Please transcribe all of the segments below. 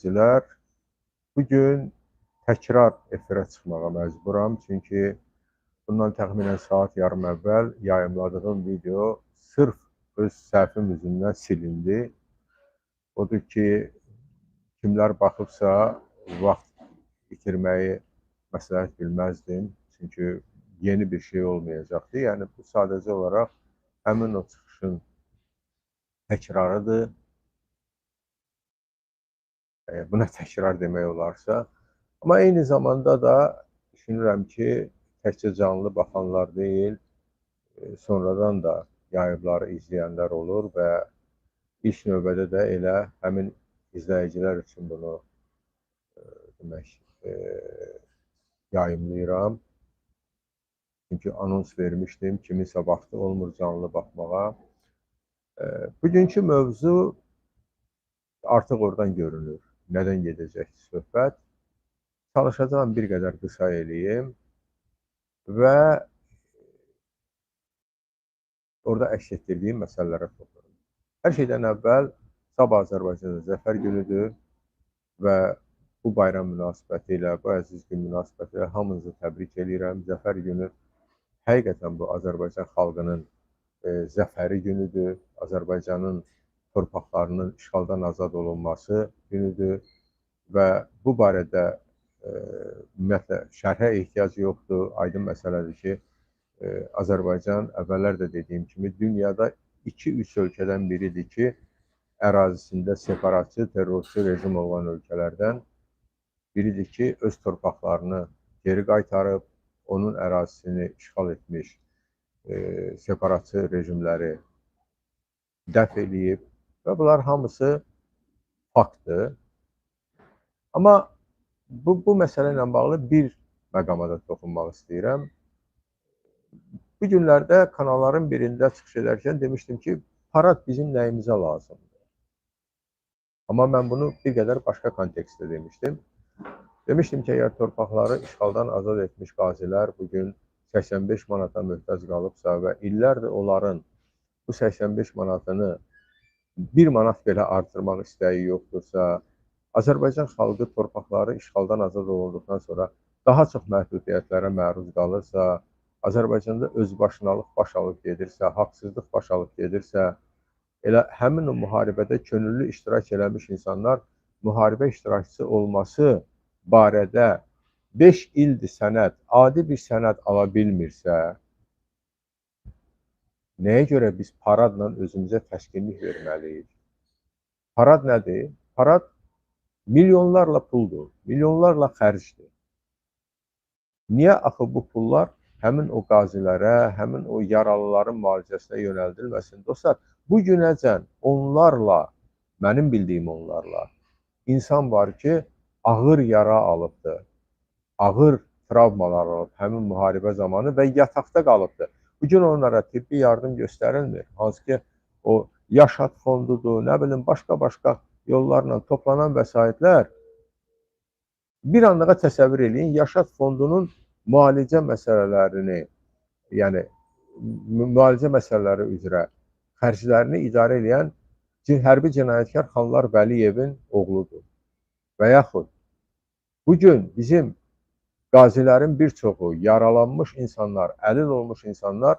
izləyicilər, bugün təkrar efirə çıxmağa məcburam, çünki bundan təxminən saat yarım əvvəl yayımladığım video sırf öz səhvim üzündən silindi. Odur ki, kimlər baxıbsa, vaxt itirməyi məsləhət bilməzdim, çünki yeni bir şey olmayacaqdı. Yəni, bu sadəcə olaraq həmin o çıxışın təkrarıdır. Buna təkrar demək olarsa. Amma eyni zamanda da düşünürəm ki, təkcə canlı baxanlar deyil, sonradan da yayımları izləyənlər olur və ilk növbədə də elə həmin izləyicilər üçün bunu demək, yayımlayıram. Çünki anons vermişdim, kiminsə vaxtı olmur canlı baxmağa. Bugünkü mövzu artıq oradan görünür. Nədən gedəcək söhbət? Çalışacağım bir qədər qısa eləyim və orada əks etdirdiyim məsələlərə toxunum. Hər şeydən əvvəl sabah Azərbaycanın Zəfər günüdür və bu bayram münasibətilə, bu əziz gün münasibətilə hamınızı təbrik edirəm. Zəfər günü həqiqətən bu Azərbaycan xalqının zəfəri günüdür. Azərbaycanın torpaqlarının işğaldan azad olunması günüdür və bu barədə ümumiyyətlə şərhə ehtiyac yoxdur. Aydın məsələdir ki, Azərbaycan əvvəllər də dediyim kimi dünyada 2-3 ölkədən biridir ki, ərazisində separatçı, terrorçu rejim olan ölkələrdən biridir ki, öz torpaqlarını geri qaytarıb, onun ərazisini işğal etmiş separatçı rejimləri dəf eləyib və bunlar hamısı faktdır. Amma bu məsələ ilə bağlı bir məqama da toxunmaq istəyirəm. Bu günlərdə kanalların birində çıxış edərkən demişdim ki, parad bizim nəyimizə lazımdır. Amma mən bunu bir qədər başqa kontekstdə demişdim. Demişdim ki, əgər torpaqları işğaldan azad etmiş qazilər bugün 85 manata möhtac qalıbsa və illərdir onların bu 85 manatını 1 manat belə artırmaq istəyi yoxdursa, Azərbaycan xalqı torpaqları işğaldan azad olunduqdan sonra daha çox məhdudiyyətlərə məruz qalırsa, Azərbaycanda özbaşınalıq baş alıb gedirsə, haqsızlıq baş alıb gedirsə, elə həmin o müharibədə könüllü iştirak eləmiş insanlar müharibə iştirakçısı olması barədə 5 ildir sənəd, adi bir sənəd ala bilmirsə, nəyə görə biz paradla özümüzə təskinlik verməliyik? Parad nədir? Parad milyonlarla puldur, milyonlarla xərcdir. Niyə axı bu pullar həmin o qazilərə, həmin o yaralıların müalicəsinə yönəldilməsin? Dostlar, bu günəcən onlarla, mənim bildiyim onlarla, insan var ki, ağır yara alıbdır, ağır travmalar alıb həmin müharibə zamanı və yataqda qalıbdır. Bugün onlara tibbi yardım göstərilmir. Hansı ki, o Yaşad fondudur, nə bilim, başqa yollarla toplanan vəsaitlər. Bir anlığa təsəvvür edin, Yaşad fondunun müalicə məsələlərini, yəni müalicə məsələləri üzrə xərclərini idarə edən hərbi cinayətkar Xanlar Vəliyevin oğludur. Və yaxud bugün bizim qazilərin bir çoxu, yaralanmış insanlar, əlil olmuş insanlar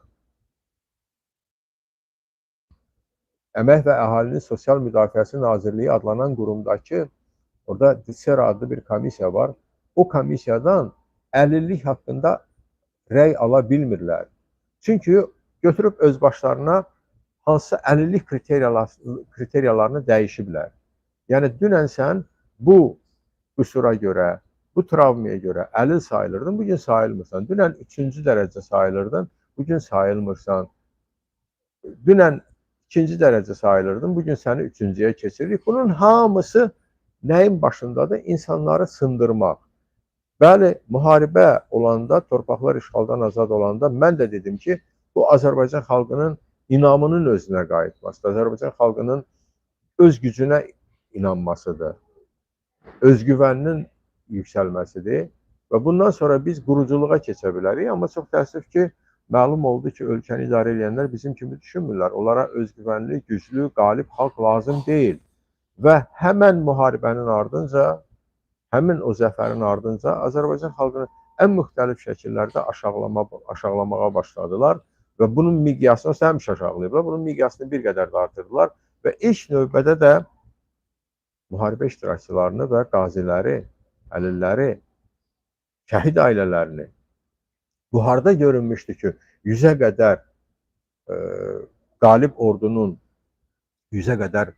Əmək və Əhalinin Sosial Müdafiəsi Nazirliyi adlanan qurumdakı, orada DİSER adlı bir komissiya var. O komissiyadan əlillik haqqında rəy ala bilmirlər. Çünki götürüb öz başlarına hansısa əlillik kriteriyalarını dəyişiblər. Yəni, dünən sən bu qüsura görə, bu travmaya görə əlil sayılırdın, bugün sayılmırsan. Dünən 3-cü dərəcə sayılırdın, bugün sayılmırsan. Dünən 2-ci dərəcə sayılırdın, bugün səni 3-cüyə keçiririk. Bunun hamısı nəyin başındadır? İnsanları sındırmaq. Bəli, müharibə olanda, torpaqlar işğaldan azad olanda mən də dedim ki, bu Azərbaycan xalqının inamının özünə qayıtmasıdır. Azərbaycan xalqının öz gücünə inanmasıdır. Özgüvəninin yüksəlməsidir və bundan sonra biz quruculuğa keçə bilərik. Amma çox təəssüf ki, məlum oldu ki, ölkəni idarə edənlər bizim kimi düşünmürlər. Onlara özgüvənli, güclü, qalib xalq lazım deyil. və həmən müharibənin ardınca, həmin o zəfərin ardınca Azərbaycan xalqını ən müxtəlif şəkillərdə aşağılamağa başladılar və bunun miqyasını həmişə aşağılayıblar, bunun miqyasını bir qədər də artırdılar və ilk növbədə də müharibə iştirakçılarını və qaziləri, əlilləri, şəhid ailələrini buharda görünmüşdü ki, 100-ə qədər qalib ordunun 100-ə qədər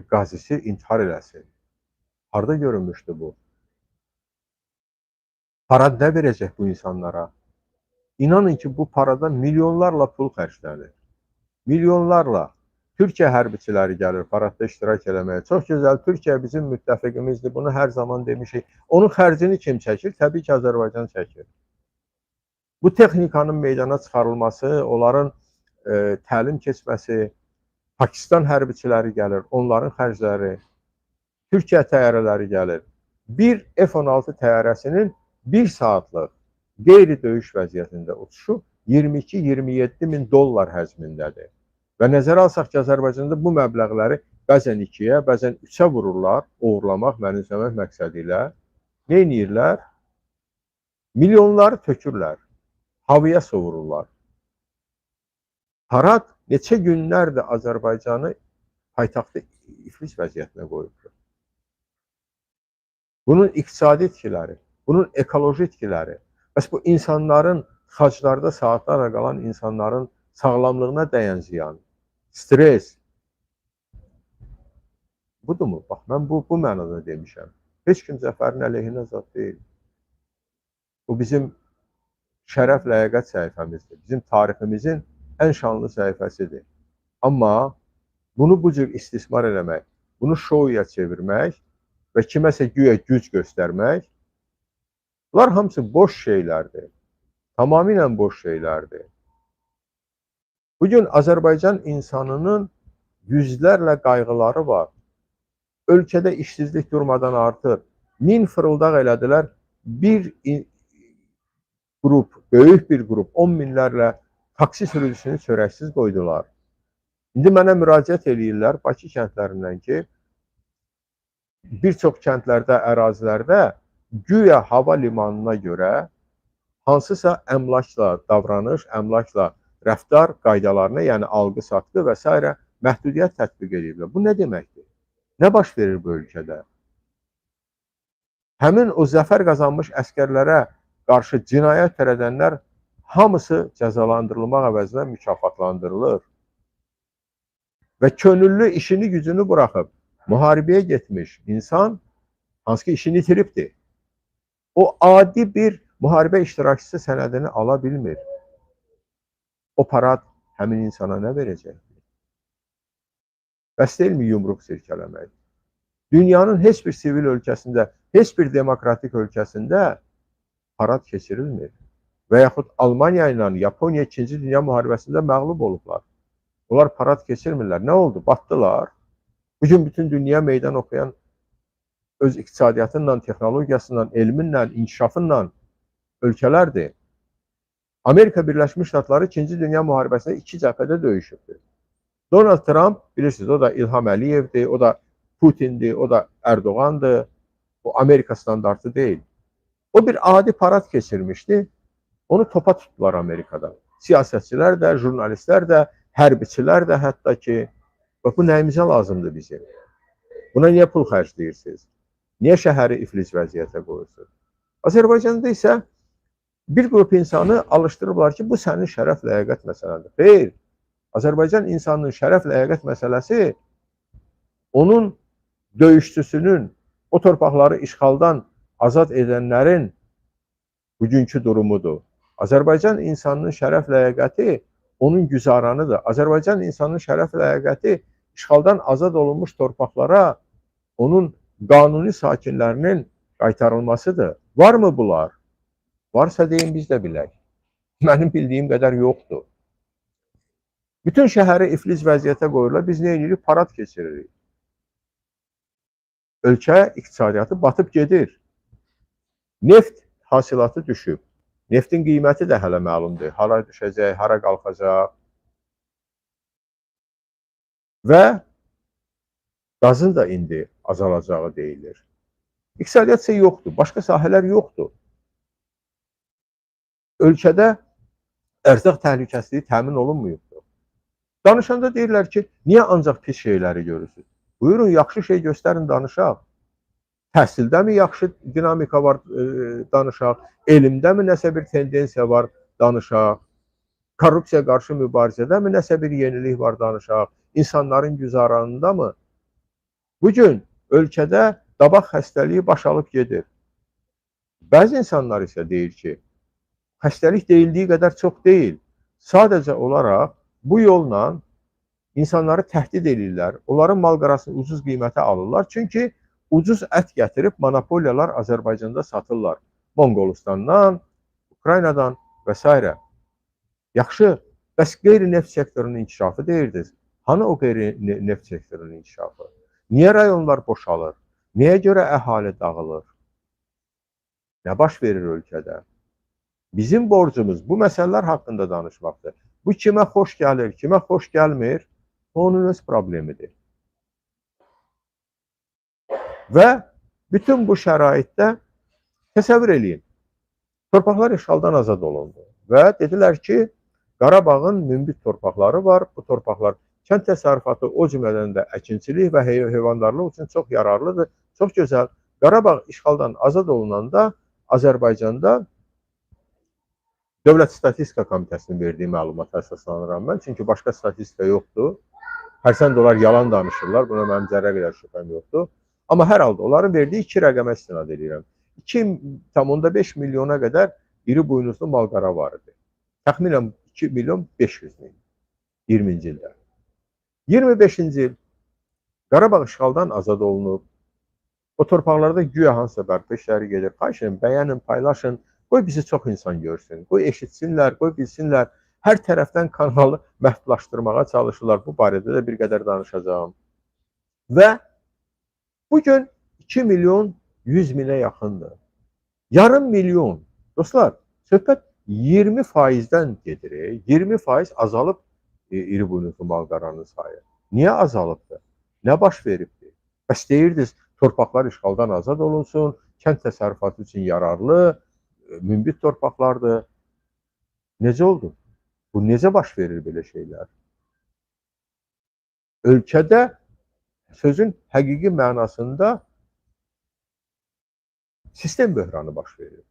qazisi intihar eləsin. Harada görünmüşdü bu? Parad nə verəcək bu insanlara? İnanın ki, bu parada milyonlarla pul xərclənir. Milyonlarla. Türkiyə hərbiçiləri gəlir paradda iştirak eləməyə. Çox gözəl, Türkiyə bizim müttəfiqimizdir. Bunu hər zaman demişik. Onun xərcini kim çəkir? Təbii ki, Azərbaycan çəkir. Bu texnikanın meydana çıxarılması, onların təlim keçməsi, Pakistan hərbiçiləri gəlir, onların xərcləri, Türkiyə təyyarələri gəlir. Bir F-16 təyyarəsinin 1 saatlıq qeyri-döyüş vəziyyətində uçuşu 22-27 min dollar həcmindədir. Və nəzərə alsaq ki, Azərbaycanda bu məbləğləri bəzən 2-yə, bəzən 3-ə vururlar, uğurlamaq, mənimsəmək məqsədi ilə. Nə edirlər? Milyonları tökürlər, havaya sovururlar. Parad neçə günlərdir Azərbaycanı paytaxtı iflis vəziyyətinə qoyubdur. Bunun iqtisadi etkiləri, bunun ekoloji etkiləri, bəs bu insanların xaclarda saatlarla qalan insanların sağlamlığına dəyən ziyan, stres. Budurmu? Bax, mən bu mənada demişəm. Heç kim zəfərin əleyhinə zad deyil. Bu bizim şərəf ləyaqət səhifəmizdir. Bizim tariximizin ən şanlı səhifəsidir. Amma bunu bu cür istismar eləmək, bunu şouya çevirmək və kiməsə güya güc göstərmək, bunlar hamısı boş şeylərdir. Tamamilə boş şeylərdir. Bugün Azərbaycan insanının yüzlərlə qayğıları var. Ölkədə işsizlik durmadan artır. 1000 fırıldaq elədilər. Bir qrup, böyük bir qrup, 10 minlərlə taksi sürücüsünü çörəksiz qoydular. İndi mənə müraciət eləyirlər Bakı kəndlərindən ki, bir çox kəndlərdə, ərazilərdə güya hava limanına görə hansısa əmlakla davranış, əmlakla rəftar qaydalarına, yəni alqı-satqı və s. məhdudiyyət tətbiq ediblər. Bu nə deməkdir? Nə baş verir bu ölkədə? Həmin o zəfər qazanmış əskərlərə qarşı cinayət törədənlər hamısı cəzalandırılmaq əvəzinə mükafatlandırılır. Və könüllü işini gücünü buraxıb müharibəyə getmiş insan, hansı ki işini itiribdir, o adi bir müharibə iştirakçısı sənədini ala bilmir. O parad həmin insana nə verəcəkdir? Bəs deyilmi yumruq sirkələmək? Dünyanın heç bir sivil ölkəsində, heç bir demokratik ölkəsində parad keçirilmir. Və yaxud Almaniya ilə Yaponiya 2-ci Dünya müharibəsində məğlub olublar. Onlar parad keçirmirlər. Nə oldu? Batdılar. Bugün bütün dünya meydan oxuyan öz iqtisadiyyatıyla, texnologiyasıyla, elminlə, inkişafıyla ölkələrdir. Amerika Birləşmiş Ştatları 2-ci Dünya müharibəsində 2 cəbhədə döyüşübdür. Donald Trump, bilirsiniz, o da İlham Əliyevdir, o da Putindir, o da Erdoğandır. O Amerika standartı deyil. O bir adi parad keçirmişdi. Onu topa tutdular Amerikada. Siyasətçilər də, jurnalistlər də, hərbiçilər də hətta ki, bax, bu nəyimizə lazımdır bizim? Buna niyə pul xərcləyirsiniz? Niyə şəhəri iflic vəziyyətə qoyursunuz? Azərbaycanda isə bir qrup insanı alışdırırlar ki, bu sənin şərəf ləyaqət məsələdir. Xeyr, Azərbaycan insanının şərəf ləyaqət məsələsi onun döyüşçüsünün, o torpaqları işğaldan azad edənlərin bugünkü durumudur. Azərbaycan insanının şərəf ləyaqəti onun güzaranıdır. Azərbaycan insanının şərəf ləyaqəti işğaldan azad olunmuş torpaqlara onun qanuni sakinlərinin qaytarılmasıdır. Varmı bunlar? Varsa deyin, biz də bilək. Mənim bildiyim qədər yoxdur. Bütün şəhəri iflic vəziyyətə qoyurlar. Biz nə edirik? Parad keçiririk. Ölkə iqtisadiyyatı batıb gedir. Neft hasilatı düşüb. Neftin qiyməti də hələ məlumdur. Hara düşəcək, hara qalxacaq. Və Qazın da indi azalacağı deyilir. İqtisadiyyat isə yoxdur, başqa sahələr yoxdur. Ölkədə ərzaq təhlükəsizliyi təmin olunmayıbdır. Danışanda deyirlər ki, niyə ancaq pis şeyləri görürsünüz? Buyurun, yaxşı şey göstərin, danışaq. Təhsildə mi yaxşı dinamika var, danışaq. Elmdə mi nəsə bir tendensiya var, danışaq. Korrupsiya qarşı mübarizədə mi nəsə bir yenilik var, danışaq. İnsanların güzaranında mı? Bugün ölkədə dabaq xəstəliyi baş alıb gedir. Bəzi insanlar isə deyir ki, xəstəlik deyildiyi qədər çox deyil. Sadəcə olaraq bu yolla insanları təhdid edirlər. Onların mal-qarasını ucuz qiymətə alırlar. Çünki ucuz ət gətirib monopoliyalar Azərbaycanda satırlar. Monqolistandan, Ukraynadan və s. Yaxşı, bəs qeyri-neft sektorunun inkişafı deyirdiniz. Hanı o qeyri-neft sektorunun inkişafı? Niyə rayonlar boşalır? Niyə görə əhali dağılır? Nə baş verir ölkədə? Bizim borcumuz bu məsələlər haqqında danışmaqdır. Bu kimə xoş gəlir, kimə xoş gəlmir, onun öz problemidir. Və bütün bu şəraitdə təsəvvür eləyin, torpaqlar işğaldan azad olundu və dedilər ki, Qarabağın münbit torpaqları var. Bu torpaqlar kənd təsərrüfatı, o cümlədən də əkinçilik və heyvandarlıq üçün çox yararlıdır, çox gözəl. Qarabağ işğaldan azad olunanda Azərbaycanda Dövlət Statistika Komitəsinin verdiyi məlumata əsaslanıram mən, çünki başqa statistika yoxdur. Hərçənd onlar yalan danışırlar, buna mənim zərrə qədər şübhəm yoxdur. Amma hər halda onların verdiyi iki rəqəmə istinad edirəm. 2,5 milyona qədər iri buynuzlu mal-qara var idi. Təxminən 2 milyon 500 min 20-ci ildə. 25-ci il Qarabağ işğaldan azad olunub. O torpaqlarda güya hansısa bərpa işləri gedir. Xahiş edin, bəyənin, paylaşın. Qoy bizi çox insan görsün. Qoy eşitsinlər, qoy bilsinlər. Hər tərəfdən kanalı məhdudlaşdırmağa çalışırlar. Bu barədə də bir qədər danışacağım. Və bugün 2 milyon 100 minə yaxındır. Yarım milyon. Dostlar, söhbət 20%-dən gedir. 20% azalıb iri buynuzlu mal-qaranın sayı. Niyə azalıbdır? Nə baş veribdir? Bəs deyirdiniz, torpaqlar işğaldan azad olunsun, kənd təsərrüfatı üçün yararlı, münbit torpaqlardır. Necə oldu? Bu necə baş verir belə şeylər? Ölkədə sözün həqiqi mənasında sistem böhranı baş verir.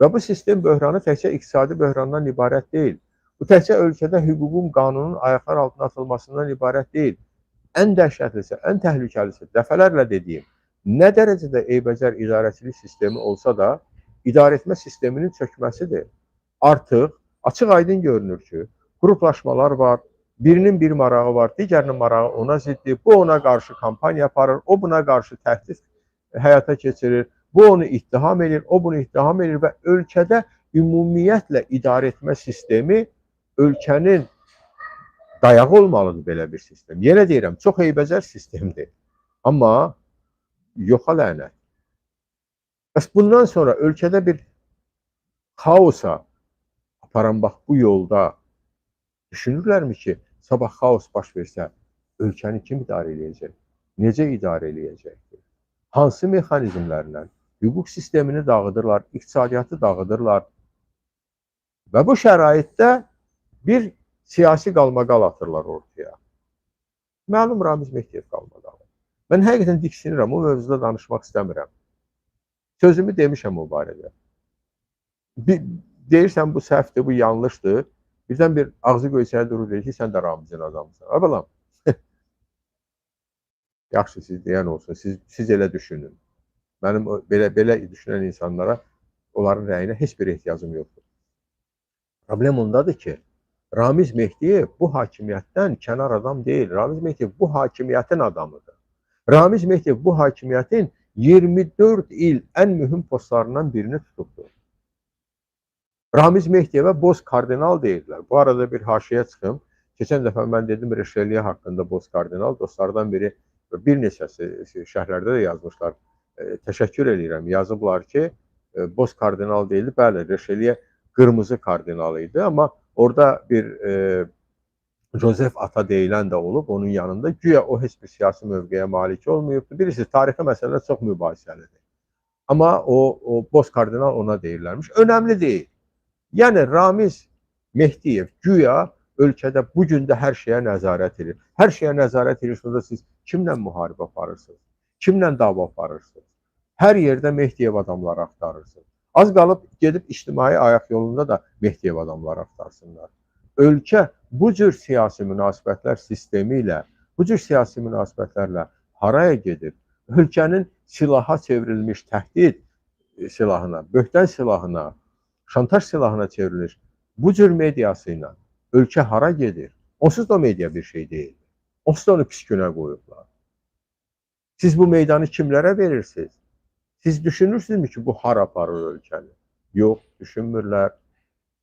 Və bu sistem böhranı təkcə iqtisadi böhrandan ibarət deyil. Bu təkcə ölkədə hüququn, qanunun ayaqlar altına atılmasından ibarət deyil. Ən dəhşətlisi, ən təhlükəlisi, dəfələrlə dediyim, nə dərəcədə eybəcər idarəçilik sistemi olsa da, idarəetmə sisteminin çökməsidir. Artıq açıq aydın görünür ki, qruplaşmalar var, birinin bir marağı var, digərinin marağı ona ziddir, bu ona qarşı kampaniya aparır, o buna qarşı təhdid həyata keçirir, bu onu ittiham edir, o bunu ittiham edir və ölkədə ümumiyyətlə idarəetmə sistemi ölkənin dayağı olmalıdır belə bir sistem. Yenə deyirəm, çox eybəcər sistemdir. Amma yoxa lənət. Bəs bundan sonra ölkədə bir xaosa aparan bax bu yolda düşünürlərmi ki, sabah xaos baş versə, ölkəni kim idarə edəcək? Necə idarə edəcəkdir? Hansı mexanizmlərlə? Hüquq sistemini dağıdırlar, iqtisadiyyatı dağıdırlar. Və bu şəraitdə bir siyasi qalmaqal atırlar ortaya. Məlum Ramiz Mehdiyev qalmaqalı. Mən həqiqətən diksinirəm, o mövzuda danışmaq istəmirəm. Sözümü demişəm o barədə. Deyirsən bu səhvdir, bu yanlışdır. Birdən bir ağzı göysəyə durur, deyir ki, sən də Ramizin adamısın. Abalam. Yaxşı, siz deyən olsun, siz elə düşünün. Mənim belə düşünən insanlara, onların rəyinə heç bir ehtiyacım yoxdur. Problem ondadır ki, Ramiz Mehdiyev bu hakimiyyətdən kənar adam deyil. Ramiz Mehdiyev bu hakimiyyətin adamıdır. Ramiz Mehdiyev bu hakimiyyətin 24 il ən mühüm postlarından birini tutubdur. Ramiz Mehdiyevə boz kardinal deyirlər. Bu arada bir haşiyə çıxım. Keçən dəfə mən dedim Reşeliyə haqqında boz kardinal. Dostlardan biri, bir neçəsi şərhlərdə də yazmışlar. Təşəkkür edirəm. Yazıblar ki, boz kardinal deyildi. Bəli, Reşeliyə qırmızı kardinal idi. Amma orada bir Josef Ata deyilən də olub onun yanında. Güya o heç bir siyasi mövqeyə malik olmayıbdır. Bilirsiniz, tarixi məsələlər çox mübahisəlidir. Amma o boz kardinal ona deyirlərmiş. Önəmli deyil. Yəni Ramiz Mehdiyev güya ölkədə bu gün də hər şeyə nəzarət edir. Hər şeyə nəzarət edirsiniz, siz kimlə müharibə aparırsınız? Kimlə dava aparırsınız? Hər yerdə Mehdiyev adamları axtarırsınız. Az qalıb gedib ictimai ayaq yolunda da Mehdiyev adamları axtarsınlar. Ölkə bu cür siyasi münasibətlər sistemi ilə, bu cür siyasi münasibətlərlə haraya gedir? Ölkənin silaha çevrilmiş təhdid silahına, böhtən silahına, şantaj silahına çevrilir. Bu cür mediası ilə ölkə hara gedir? Onsuz da media bir şey deyil. Onsuz da onu pis günə qoyublar. Siz bu meydanı kimlərə verirsiniz? Siz düşünürsünüzmü ki, bu hara aparır ölkəni? Yox, düşünmürlər.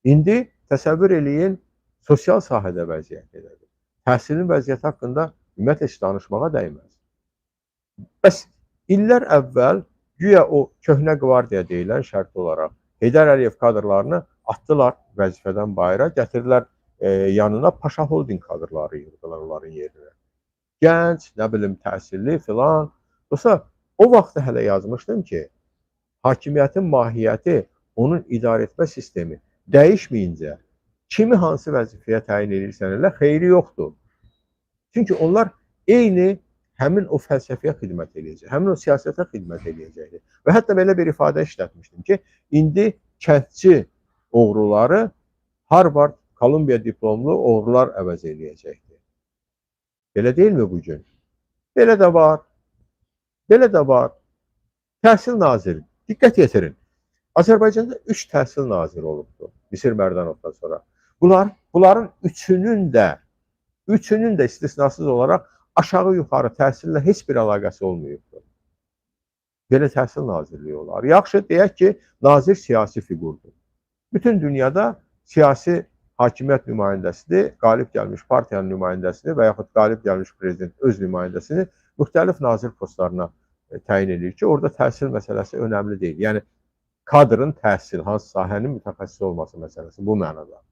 İndi təsəvvür eləyin, sosial sahədə vəziyyət elədir. Təhsilin vəziyyəti haqqında ümumiyyətlə heç danışmağa dəyməz. Bəs illər əvvəl güya o köhnə qvardiya deyilən şərt olaraq Heydər Əliyev kadrlarını atdılar vəzifədən bayıra, gətirdilər yanına Paşa Holding kadrları yığdılar onların yerinə. Gənc, nə bilim, təhsilli filan. Yoxsa o vaxtda hələ yazmışdım ki, hakimiyyətin mahiyyəti, onun idarə etmə sistemi dəyişməyincə kimi hansı vəzifəyə təyin edirsən elə xeyri yoxdur. Çünki onlar eyni həmin o fəlsəfəyə xidmət edəcək, həmin o siyasətə xidmət edəcəkdir. Və hətta belə bir ifadə işlətmişdim ki, indi kəndçi oğruları Harvard, Kolumbiya diplomlu oğrular əvəz edəcəkdir. Belə deyilmi bugün? Belə də var. Belə də var. Təhsil naziri. Diqqət yetirin. Azərbaycanda 3 təhsil naziri olubdur. Misir Mərdanovdan sonra. Bunların üçünün də istisnasız olaraq aşağı-yuxarı təhsillə heç bir əlaqəsi olmayıbdır. Belə təhsil nazirliyi olar. Yaxşı, deyək ki, nazir siyasi figurdur. Bütün dünyada siyasi hakimiyyət nümayəndəsidir, qalib gəlmiş partiyanın nümayəndəsini və yaxud qalib gəlmiş prezident öz nümayəndəsini müxtəlif nazir postlarına təyin edir ki, orada təhsil məsələsi önəmli deyil. Yəni, kadrın təhsil, hansı sahənin mütəxəssis olması məsələsi bu mənada.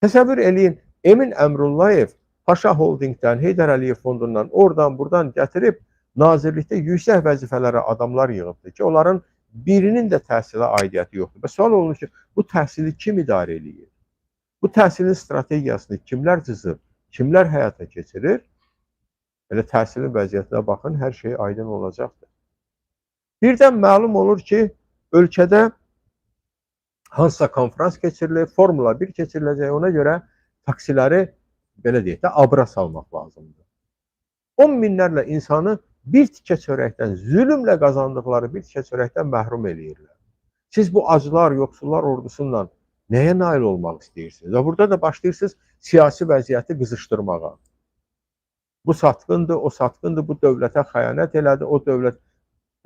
Təsəvvür eləyin, Emin Əmrullayev Paşa Holdingdən, Heydər Əliyev fondundan, oradan, buradan gətirib nazirlikdə yüksək vəzifələrə adamlar yığıbdır ki, onların birinin də təhsilə aidiyyəti yoxdur. Və sual olunur ki, bu təhsili kim idarə edir? Bu təhsilin strategiyasını kimlər cızır, kimlər həyata keçirir? Elə təhsilin vəziyyətinə baxın, hər şey aydın olacaqdır. Birdən məlum olur ki, ölkədə hansısa konferans keçirilir, Formula 1 keçiriləcək, ona görə taksiləri, belə deyək də, abra salmaq lazımdır. 10 minlərlə insanı bir tikə çörəkdən, zülmlə qazandıqları bir tikə çörəkdən məhrum eləyirlər. Siz bu acılar, yoxsullar ordusundan nəyə nail olmaq istəyirsiniz? Və burada da başlayırsınız siyasi vəziyyəti qızışdırmağa. Bu satqındır, o satqındır, bu dövlətə xəyanət elədi, o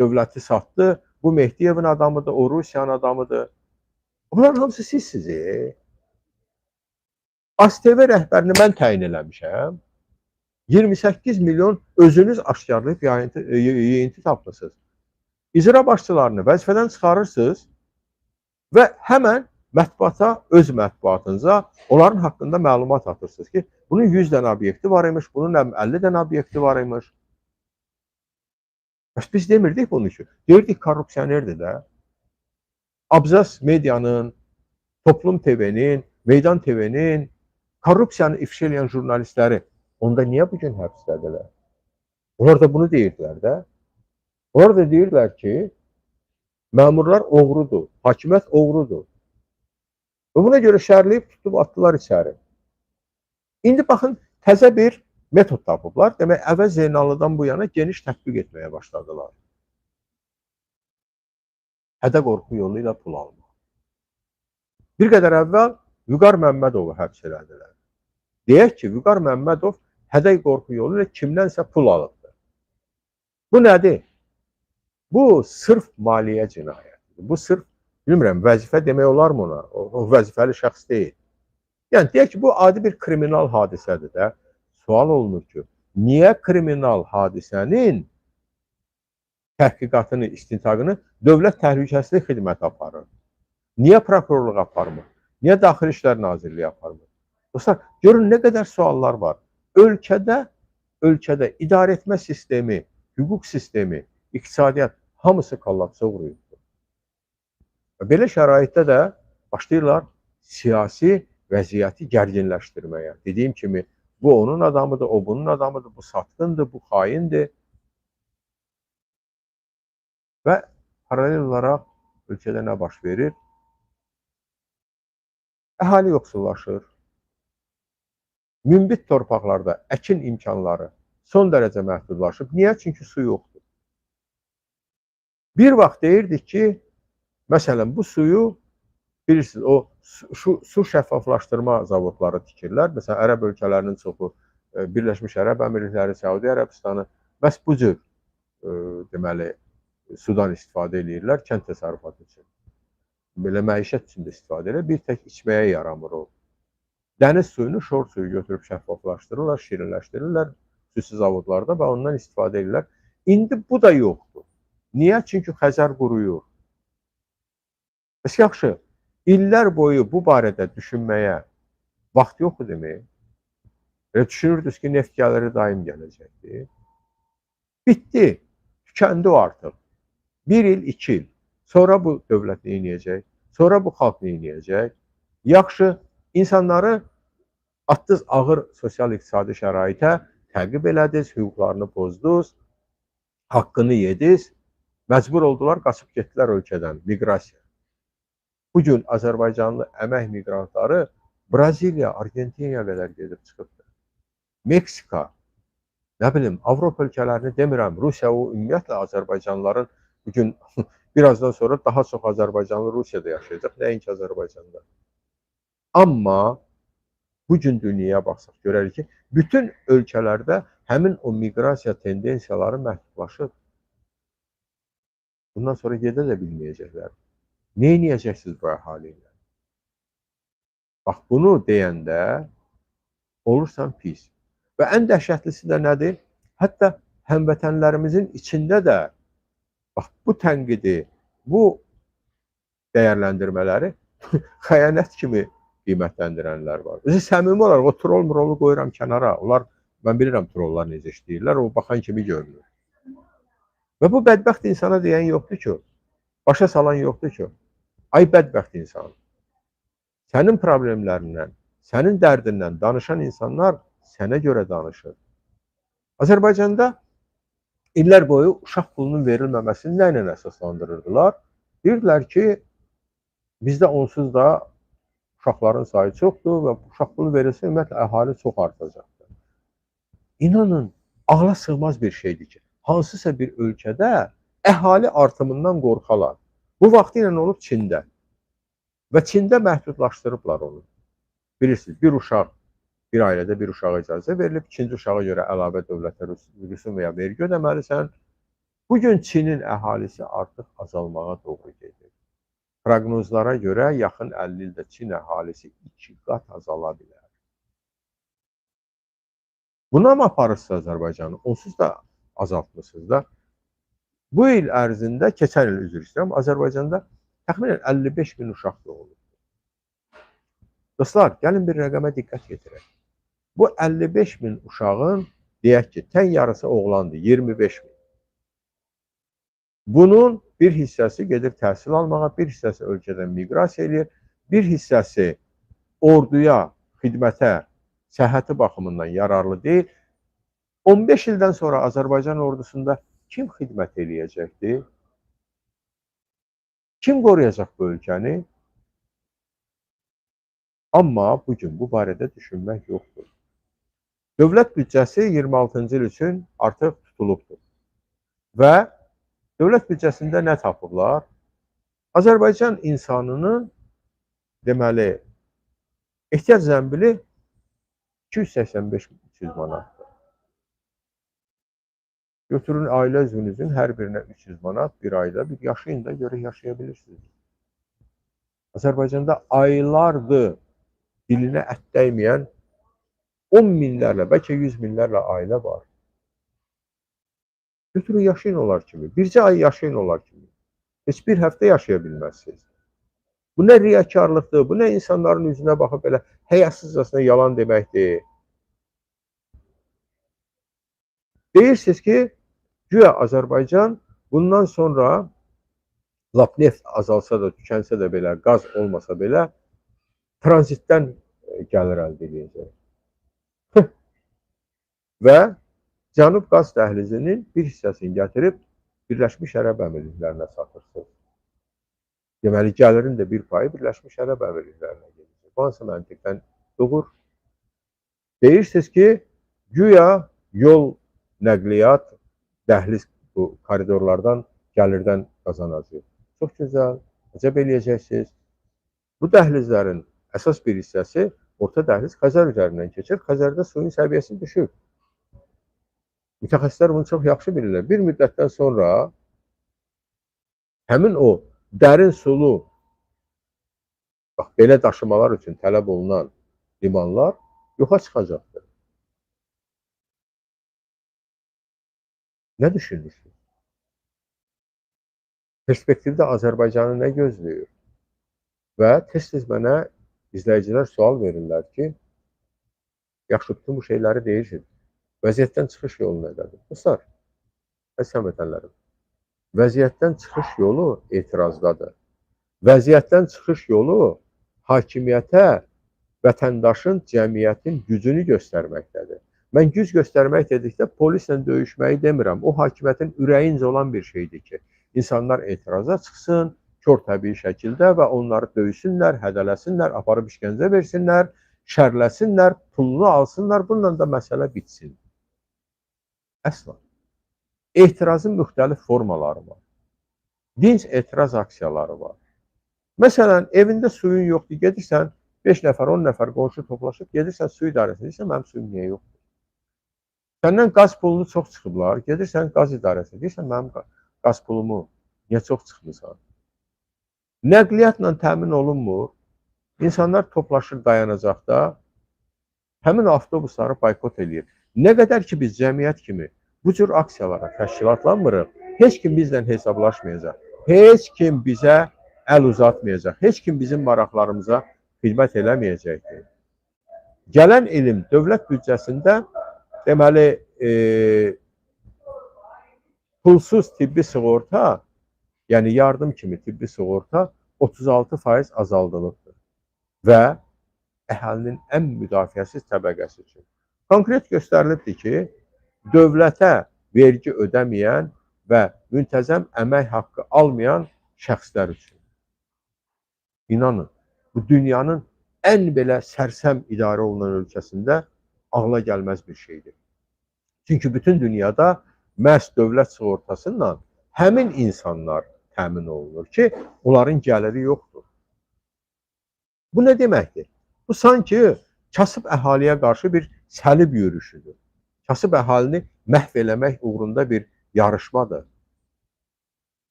dövləti satdı, bu Mehdiyevin adamıdır, o Rusiyanın adamıdır. Bunların hamısı sizsiniz. ASTV rəhbərini mən təyin eləmişəm. 28 milyon özünüz aşkarlayıb yeyinti tapmışsınız. İcra başçılarını vəzifədən çıxarırsınız və həmən mətbuata, öz mətbuatınıza onların haqqında məlumat atırsınız ki, bunun 100 dənə obyekti var imiş, bunun 50 dənə obyekti var imiş. Bəs biz demirdik bunun üçün. Deyirdik korrupsionerdir də. Abzas medianın, Toplum TV-nin, Meydan TV-nin korrupsiyanı ifşa edən jurnalistləri onda niyə bugün həbsdədirlər? Onlar da bunu deyirdilər də. Onlar da deyirlər ki, məmurlar oğrudur, hakimiyyət oğrudur. Və buna görə şərləyib tutub atdılar içəri. İndi baxın, təzə bir metod tapıblar. Demək, əvvəl Zeynallıdan bu yana geniş tətbiq etməyə başladılar. Hədə qorxu yolu ilə pul almaq. Bir qədər əvvəl Vüqar Məmmədovu həbs elədilər. Deyək ki, Vüqar Məmmədov hədə qorxu yolu ilə kimdənsə pul alıbdır. Bu nədir? Bu sırf maliyyə cinayətidir. Bu sırf, bilmirəm, vəzifə demək olarmı ona? O vəzifəli şəxs deyil. Yəni, deyək ki, bu adi bir kriminal hadisədir də. Sual olunur ki, niyə kriminal hadisənin təhqiqatını, istintaqını Dövlət Təhlükəsizlik Xidməti aparır? Niyə prokurorluq aparmır? Niyə Daxili İşlər Nazirliyi aparmır? Dostlar, görün nə qədər suallar var. Ölkədə idarə etmə sistemi, hüquq sistemi, iqtisadiyyat hamısı kollapsa uğrayıb. Belə şəraitdə də başlayırlar siyasi vəziyyəti gərginləşdirməyə. Dediyim kimi, bu onun adamıdır, o bunun adamıdır, bu satqındır, bu xaindir. Və paralel olaraq ölkədə nə baş verir? Əhali yoxsullaşır. Münbit torpaqlarda əkin imkanları son dərəcə məhdudlaşıb. Niyə? Çünki su yoxdur. Bir vaxt deyirdik ki, məsələn, bu suyu bilirsiniz, o su şəffaflaşdırma zavodları tikirlər. Məsələn, ərəb ölkələrinin çoxu, Birləşmiş Ərəb Əmirlikləri, Səudi Ərəbistanı məhz bu cür deməli, sudan istifadə edirlər kənd təsərrüfatı üçün. Belə məişət üçün də istifadə edir. Bir tək içməyə yaramır o. Dəniz suyunu, şor suyu götürüb şəffaflaşdırırlar, şirinləşdirirlər xüsusi zavodlarda və ondan istifadə edirlər. İndi bu da yoxdur. Niyə? Çünki Xəzər quruyur. Bəs yaxşı, illər boyu bu barədə düşünməyə vaxt yoxdur demək. Düşünürdünüz ki, neft gəliri daim gələcəkdir. Bitdi, tükəndi o artıq. 1 il, 2 il. Sonra bu dövlət nə edəcək? Sonra bu xalq nə edəcək? Yaxşı, insanları atdınız ağır sosial-iqtisadi şəraitə, təqib elədiniz, hüquqlarını pozdunuz, haqqını yediniz, məcbur oldular, qaçıb getdilər ölkədən, miqrasiya. Bugün Azərbaycanlı əmək miqrantları Braziliya, Argentinaya qədər gedib çıxıbdır. Meksika, nə bilim, Avropa ölkələrini demirəm, Rusiya o ümumiyyətlə Azərbaycanlıların bugün birazdan sonra daha çox Azərbaycanlı Rusiyada yaşayacaq, nəinki Azərbaycanda. Amma bugün dünyaya baxsaq görərik ki, bütün ölkələrdə həmin o miqrasiya tendensiyaları məhdudlaşıb. Bundan sonra gedə də bilməyəcəklər. Nə edəcəksiniz bu əhali ilə? Bax, bunu deyəndə olursan pis. Və ən dəhşətlisi də nədir? Hətta həmvətənlərimizin içində də bax, bu tənqidi, bu dəyərləndirmələri xəyanət kimi qiymətləndirənlər var. Özü səmimi olaraq o troll-murolu qoyuram kənara. Onlar, mən bilirəm trollar necə işləyirlər, o baxan kimi görünür. Və bu bədbəxt insana deyən yoxdur ki, başa salan yoxdur ki, ay bədbəxt insan, sənin problemlərindən, sənin dərdindən danışan insanlar sənə görə danışır. Azərbaycanda illər boyu uşaq pulunun verilməməsini nə ilə əsaslandırırdılar? Deyirdilər ki, bizdə onsuz da uşaqların sayı çoxdur və uşaq pulu verilsə, ümumiyyətlə, əhali çox artacaqdır. İnanın, ağla sığmaz bir şeydir ki, hansısa bir ölkədə əhali artımından qorxalar. Bu vaxtı ilə olub Çində. Və Çində məhdudlaşdırıblar onu. Bilirsiniz, bir uşaq, bir ailədə bir uşağa icazə verilib, ikinci uşağa görə əlavə dövlətə rüsum və ya vergi ödəməlisən. Bugün Çinin əhalisi artıq azalmağa doğru gedir. Proqnozlara görə yaxın 50 ildə Çin əhalisi 2 qat azala bilər. Buna mı aparırsınız Azərbaycanı? Onsuz da azaltmışsınız da. Bu il ərzində, keçən il üzr istəyirəm, Azərbaycanda təxminən 55 min uşaq doğulur. Dostlar, gəlin bir rəqəmə diqqət yetirək. Bu 55 min uşağın, deyək ki, tən yarısı oğlandır, 25 min. Bunun bir hissəsi gedir təhsil almağa, bir hissəsi ölkədən miqrasiya edir, bir hissəsi orduya, xidmətə, səhhəti baxımından yararlı deyil. 15 ildən sonra Azərbaycan ordusunda kim xidmət eləyəcəkdir? Kim qoruyacaq bu ölkəni? Amma bugün bu barədə düşünmək yoxdur. Dövlət büdcəsi 26-cı il üçün artıq tutulubdur. Və dövlət büdcəsində nə tapıblar? Azərbaycan insanının deməli ehtiyac zəmbili 285-300 manatdır. Götürün ailə üzvünüzün hər birinə 300 manat bir ayda bir yaşayın da görə yaşaya bilirsiniz. Azərbaycanda aylardır dilinə ət dəyməyən 10 minlərlə, bəlkə 100 minlərlə ailə var. Götürün yaşayın onlar kimi. Bircə ay yaşayın onlar kimi. Heç bir həftə yaşaya bilməzsiniz. Bu nə riyakarlıqdır, bu nə insanların üzünə baxıb belə həyasızcasına yalan deməkdir. Deyirsiniz ki, güya Azərbaycan bundan sonra lap neft azalsa da, tükənsə də belə, qaz olmasa belə tranzitdən gəlir əldə edəcək. Və Cənub qaz dəhlizinin bir hissəsini gətirib Birləşmiş Ərəb Əmirliklərinə satırsınız. Deməli, gəlirin də bir payı Birləşmiş Ərəb Əmirliklərinə gedəcək. Bu hansı məntiqdən doğur? Deyirsiniz ki, güya yol, nəqliyyat, dəhliz bu koridorlardan, gəlirdən qazanacaq. Çox gözəl, əcəb eləyəcəksiniz. Bu dəhlizlərin əsas bir hissəsi orta dəhliz Xəzər üzərindən keçir. Xəzərdə suyun səviyyəsi düşür. Mütəxəssislər bunu çox yaxşı bilirlər. Bir müddətdən sonra həmin o dərin sulu, bax, belə daşımalar üçün tələb olunan limanlar yoxa çıxacaqdır. Nə düşünürsünüz? Perspektivdə Azərbaycanı nə gözləyir? Və tez-tez mənə izləyicilər sual verirlər ki, yaxşı, bütün bu şeyləri deyirsiniz. Vəziyyətdən çıxış yolu nədədir? Dostlar, əziz vətənlərim, vəziyyətdən çıxış yolu etirazdadır. Vəziyyətdən çıxış yolu hakimiyyətə vətəndaşın, cəmiyyətin gücünü göstərməkdədir. Mən güc göstərmək dedikdə polislə döyüşməyi demirəm. O hakimiyyətin ürəyincə olan bir şeydir ki, insanlar etiraza çıxsın, kör təbii şəkildə və onları döysünlər, hədələsinlər, aparıb işgəncə versinlər, şərləsinlər, pulunu alsınlar, bununla da məsələ bitsin. Əsla. Etirazın müxtəlif formaları var. Dinc etiraz aksiyaları var. Məsələn, evində suyun yoxdur, gedirsən, 5 nəfər, 10 nəfər qonşu toplaşıb, gedirsən su idarəsinə, deyirsən, mənim suyum niyə yoxdur? Səndən qaz pulunu çox çıxıblar, gedirsən qaz idarəsinə, deyirsən, mənim qaz pulumu niyə çox çıxmısan? Nəqliyyatla təmin olunmur, insanlar toplaşır dayanacaqda, həmin avtobusları boykot edir. Nə qədər ki, biz cəmiyyət kimi bu cür aksiyalara təşkilatlanmırıq, heç kim bizlə hesablaşmayacaq, heç kim bizə əl uzatmayacaq, heç kim bizim maraqlarımıza xidmət eləməyəcəkdir. Gələn ilin dövlət büdcəsində deməli, pulsuz tibbi sığorta, yəni yardım kimi tibbi sığorta 36% azaldılıbdır və əhalinin ən müdafiəsiz təbəqəsi üçün. Konkret göstərilibdir ki, dövlətə vergi ödəməyən və müntəzəm əmək haqqı almayan şəxslər üçün. İnanın, bu dünyanın ən belə sərsəm idarə olunan ölkəsində ağla gəlməz bir şeydir. Çünki bütün dünyada məhz dövlət sığortasıyla həmin insanlar təmin olunur ki, onların gəliri yoxdur. Bu nə deməkdir? Bu sanki kasıb əhaliyə qarşı bir səlib yürüşüdür. Kasıb əhalini məhv eləmək uğrunda bir yarışmadır.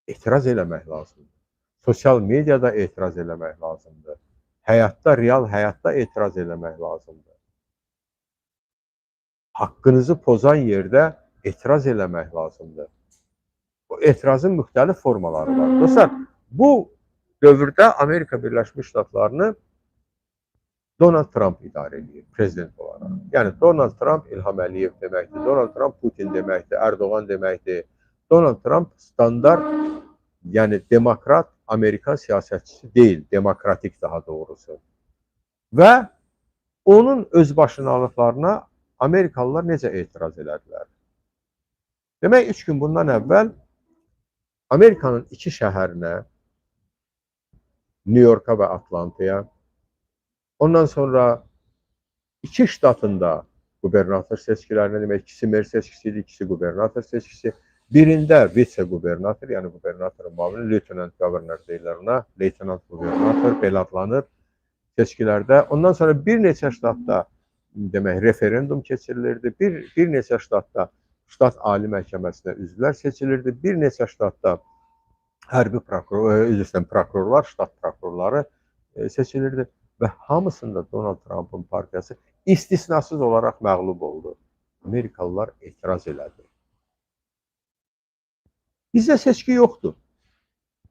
Etiraz eləmək lazımdır. Sosial mediada etiraz eləmək lazımdır. Həyatda, real həyatda etiraz eləmək lazımdır. Haqqınızı pozan yerdə etiraz eləmək lazımdır. Bu etirazın müxtəlif formaları var. Dostlar, bu dövrdə Amerika Birləşmiş Ştatlarını Donald Trump idarə edir, prezident olaraq. Yəni, Donald Trump İlham Əliyev deməkdir, Donald Trump Putin deməkdir, Erdoğan deməkdir. Donald Trump standart, yəni demokrat Amerikan siyasətçisi deyil, demokratik daha doğrusu. Və onun özbaşınalıqlarına Amerikalılar necə etiraz elədilər? Demək, 3 gün bundan əvvəl Amerikanın 2 şəhərinə, New York'a və Atlantaya, ondan sonra 2 ştatında qubernator seçkilərinə, demək, ikisi mer seçkisi idi, ikisi qubernator seçkisi. Birində vitse-qubernator, yəni qubernatorun müavini, lieutenant governor deyirlər ona, leytenant qubernator, belə adlanır seçkilərdə. Ondan sonra bir neçə ştatda, demək, referendum keçirilirdi, bir neçə ştatda ştat ali məhkəməsinə üzvlər seçilirdi, bir neçə ştatda hərbi prokurorlar, ştat prokurorları seçilirdi və hamısında Donald Trump'ın partiyası istisnasız olaraq məğlub oldu. Amerikalılar etiraz elədi. Bizdə seçki yoxdur.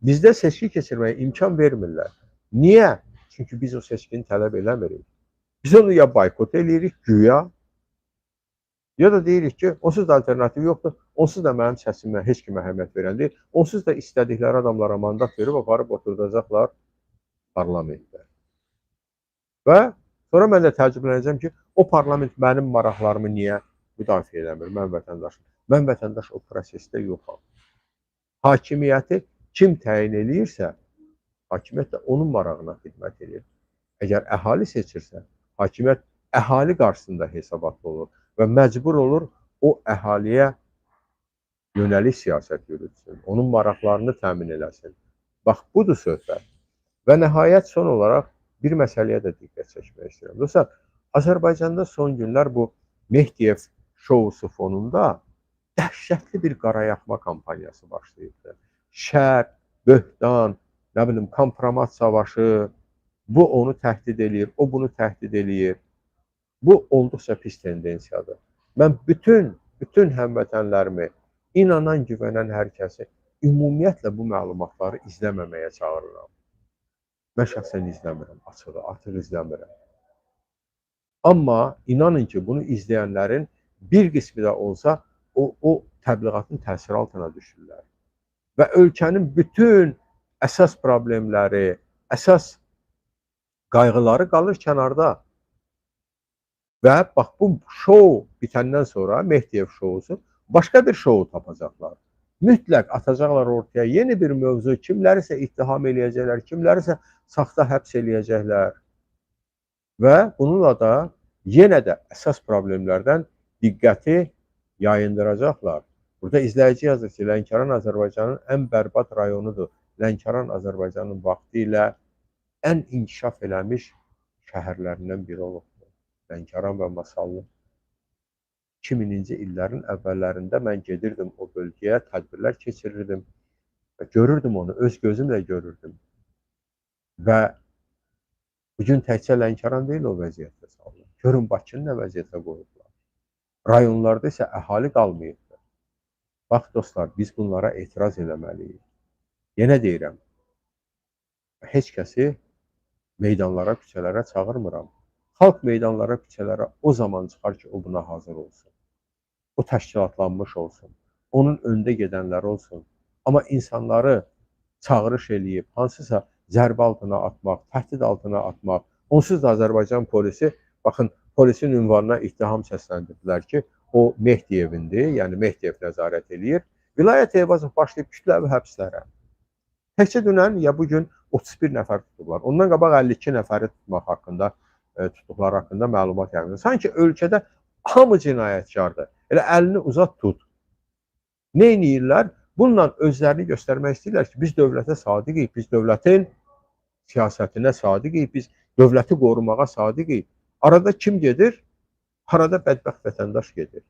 Bizdə seçki keçirməyə imkan vermirlər. Niyə? Çünki biz o seçkini tələb eləmirik. Biz onu ya boykot eləyirik güya, ya da deyirik ki, onsuz da alternativ yoxdur, onsuz da mənim səsimə heç kimə əhəmiyyət verən deyil, onsuz da istədikləri adamlara mandat verib aparıb oturdacaqlar parlamentdə. Və sonra mən də təəccüblənəcəm ki, o parlament mənim maraqlarımı niyə müdafiə eləmir, mən vətəndaşım. Mən vətəndaş o prosesdə yoxam. Hakimiyyəti kim təyin eləyirsə, hakimiyyət də onun marağına xidmət edir. Əgər əhali seçirsə, hakimiyyət əhali qarşısında hesabatlı olur və məcbur olur o əhaliyə yönəlik siyasət yürütsün, onun maraqlarını təmin eləsin. Bax, budur söhbət. Və nəhayət son olaraq bir məsələyə də diqqət çəkmək istəyirəm. Dostlar, Azərbaycanda son günlər bu Mehdiyev şousu fonunda dəhşətli bir qarayaxma kampaniyası başlayıbdır. Şər, böhtan, nə bilim, kompromat savaşı, bu onu təhdid eləyir, o bunu təhdid eləyir. Bu olduqca pis tendensiyadır. Mən bütün həmvətənlərimi, inanan, güvənən hər kəsi ümumiyyətlə bu məlumatları izləməməyə çağırıram. Mən şəxsən izləmirəm, açığı, artıq izləmirəm. Amma inanın ki, bunu izləyənlərin bir qismi də olsa o təbliğatın təsiri altına düşürlər. Və ölkənin bütün əsas problemləri, əsas qayğıları qalır kənarda. Və bax, bu şou bitəndən sonra, Mehdiyev şousu, başqa bir şou tapacaqlar. Mütləq atacaqlar ortaya yeni bir mövzu, kimlərisə ittiham eləyəcəklər, kimlərisə saxta həbs eləyəcəklər. Və bununla da yenə də əsas problemlərdən diqqəti yayındıracaqlar. Burada izləyici yazır ki, Lənkəran Azərbaycanın ən bərbad rayonudur. Lənkəran Azərbaycanın vaxtı ilə ən inkişaf eləmiş şəhərlərindən biri olub. Lənkəran və Masallı. 2000-ci illərin əvvəllərində mən gedirdim o bölgəyə, tədbirlər keçirirdim və görürdüm onu, öz gözümlə görürdüm. Və bugün təkcə Lənkəran deyil o vəziyyətdə salınır. Görün, Bakını nə vəziyyətə qoyublar. Rayonlarda isə əhali qalmayıbdır. Bax, dostlar, biz bunlara etiraz eləməliyik. Yenə deyirəm, heç kəsi meydanlara, küçələrə çağırmıram. Xalq meydanlara, küçələrə o zaman çıxar ki, o buna hazır olsun. O təşkilatlanmış olsun. Onun öndə gedənləri olsun. Amma insanları çağırış eləyib, hansısa zərbə altına atmaq, təhdid altına atmaq, onsuz da Azərbaycan polisi, baxın, polisin ünvanına ittiham səsləndirdilər ki, o Mehdiyevindir, yəni Mehdiyev nəzarət eləyir. Vilayət Eyvazov başlayıb kütləvi həbslərə. Təkcə dünən ya bugün 31 nəfər tutublar. Ondan qabaq 52 nəfəri tutmaq haqqında tutuqlar haqqında məlumat yayılır. Sanki ölkədə hamı cinayətkardır. Elə əlini uzat tut. Nə edirlər? Bununla özlərini göstərmək istəyirlər ki, biz dövlətə sadiqik, biz dövlətin siyasətinə sadiqik, biz dövləti qorumağa sadiqik. Arada kim gedir? Arada bədbəxt vətəndaş gedir.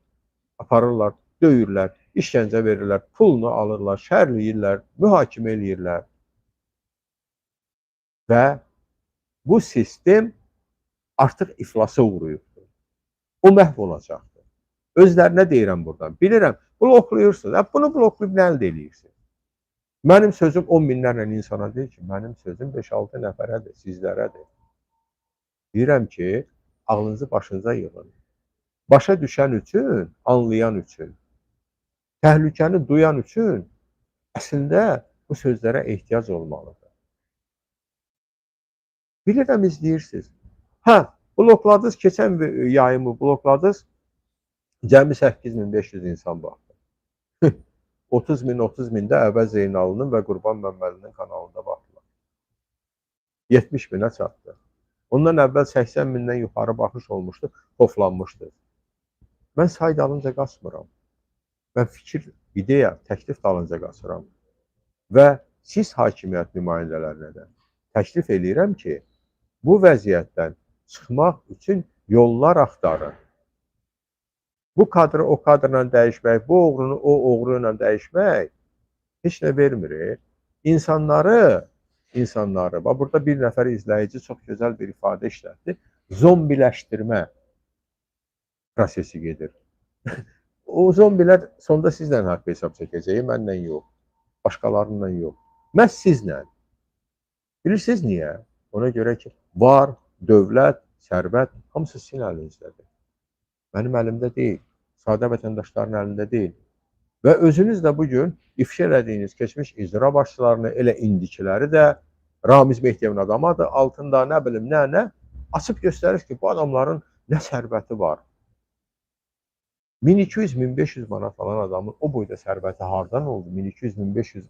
Aparırlar, döyürlər, işgəncə verirlər, pulunu alırlar, şərləyirlər, mühakimə eləyirlər. Və bu sistem artıq iflasa uğrayıbdır. O məhv olacaqdır. Özlərinə deyirəm buradan. Bilirəm, bloklayırsınız. Bunu bloklayıb nə əldə edirsiniz? Mənim sözüm 10 minlərlə insana deyil ki, mənim sözüm 5-6 nəfərədir, sizlərədir. Deyirəm ki, ağlınızı başınıza yığın. Başa düşən üçün, anlayan üçün, təhlükəni duyan üçün əslində bu sözlərə ehtiyac olmalıdır. Bilirəm, izləyirsiniz. Hə, blokladınız, keçən yayımı blokladınız, cəmi 8500 insan baxdı. 30 min də Əvəz Zeynalının və Qurban Məmmədinin kanalında baxdılar. 70 minə çatdı. Ondan əvvəl 80 mindən yuxarı baxış olmuşdu, xoflanmışdı. Mən say dalınca qaçmıram. Mən fikir, ideya, təklif dalınca qaçıram. Və siz hakimiyyət nümayəndələrinə də təklif eləyirəm ki, bu vəziyyətdən çıxmaq üçün yollar axtarın. Bu kadrı o kadrla dəyişmək, bu oğrunu o oğru ilə dəyişmək heç nə vermir. İnsanları, bax, burada bir nəfər izləyici çox gözəl bir ifadə işlətdi. Zombiləşdirmə prosesi gedir. O zombilər sonda sizlə haqq hesab çəkəcək, mənlə yox, başqalarından yox. Məhz sizlə. Bilirsiniz niyə? Ona görə ki, var, dövlət, sərvət hamısı sizin əlinizdədir. Mənim əlimdə deyil, sadə vətəndaşların əlində deyil. Və özünüz də bugün ifşa elədiyiniz keçmiş icra başçılarını, elə indikiləri də Ramiz Mehdiyevin adamadır, altında nə bilim nə açıb göstərir ki, bu adamların nə sərvəti var. 1200-1500 manat alan adamın o boyda sərvəti hardan oldu? 1200-1500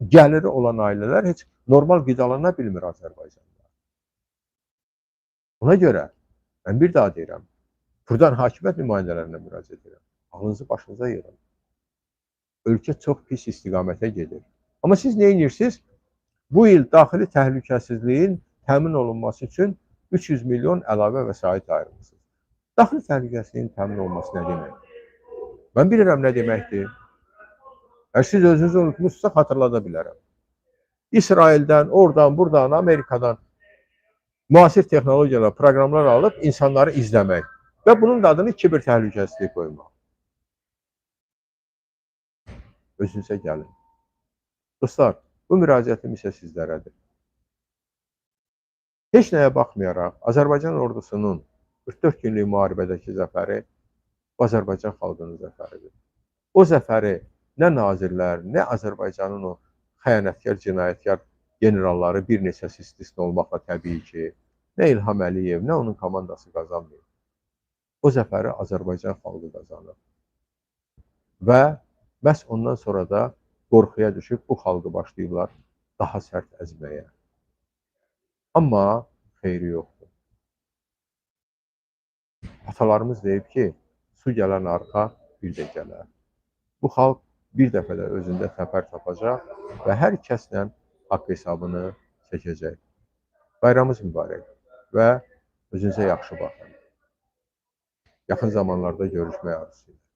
gəliri olan ailələr heç normal qidalana bilmir Azərbaycanda. Ona görə mən bir daha deyirəm, buradan hakimiyyət nümayəndələrinə müraciət edirəm. Ağlınızı başınıza yığın. Ölkə çox pis istiqamətə gedir. Amma siz nə edirsiniz? Bu il daxili təhlükəsizliyin təmin olunması üçün 300 milyon əlavə vəsait ayırmışsınız. Daxili təhlükəsizliyin təmin olunması nə demək? Mən bilirəm nə deməkdir. Əgər siz özünüzü unutmuşsa xatırlada bilərəm. İsraildən, oradan, buradan, Amerikadan müasir texnologiyalar, proqramlar alıb insanları izləmək və bunun da adını kiber təhlükəsizlik qoymaq. Özünüzə gəlin. Dostlar, bu müraciətim isə sizlərədir. Heç nəyə baxmayaraq, Azərbaycan ordusunun 44 günlük müharibədəki zəfəri Azərbaycan xalqının zəfəridir. O zəfəri nə nazirlər, nə Azərbaycanın o xəyanətkar, cinayətkar generalları bir neçəsi istisna olmaqla təbii ki, nə İlham Əliyev, nə onun komandası qazanmıyor. O zəfəri Azərbaycan xalqı qazanır. Və məhz ondan sonra da qorxuya düşüb bu xalqı başlayırlar daha sərt əzməyə. Amma xeyri yoxdur. Atalarımız deyib ki, su gələn arxa bir də gələr. Bu xalq bir dəfə də özündə təpər tapacaq və hər kəslə haqq hesabını çəkəcək. Bayramımız mübarək və özünüzə yaxşı baxın. Yaxın zamanlarda görüşmək arzusuyla.